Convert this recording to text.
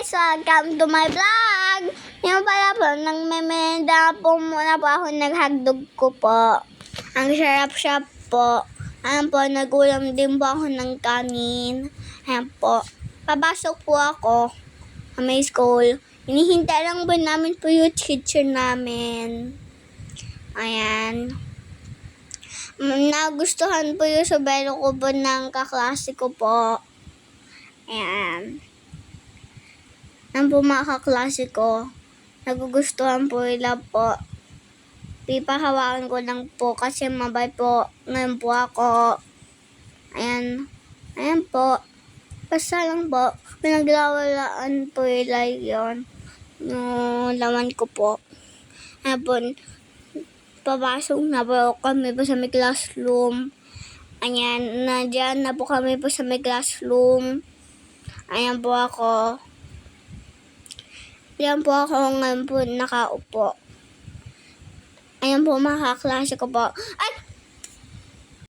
guys! Welcome to my vlog! Yung pala po, nagmemenda po muna po ako, naghagdog ko po. Ang sarap-sarap po. Ayan po, nagulam din po ako ng kanin. Ayan po. Papasok po ako sa may school. Hinihintay lang po namin po yung teacher namin. Ayan. Nagustuhan po yung sobelo ko po ng kaklase ko po. Ayan. Ang po mga kaklase ko, nagugustuhan po nila po. Pipahawakan ko lang po kasi mabay po. Ngayon po ako. Ayan. Ayan po. Basta lang po. Pinaglawalaan po nila yun. Yung laman ko po. Ayan po. Papasok na po kami po sa may classroom. Ayan. Nandiyan na po kami po sa may classroom. Ayan po ako. Ayan po ako ngayon po nakaupo. Ayan po mga kaklase ko po. Ay,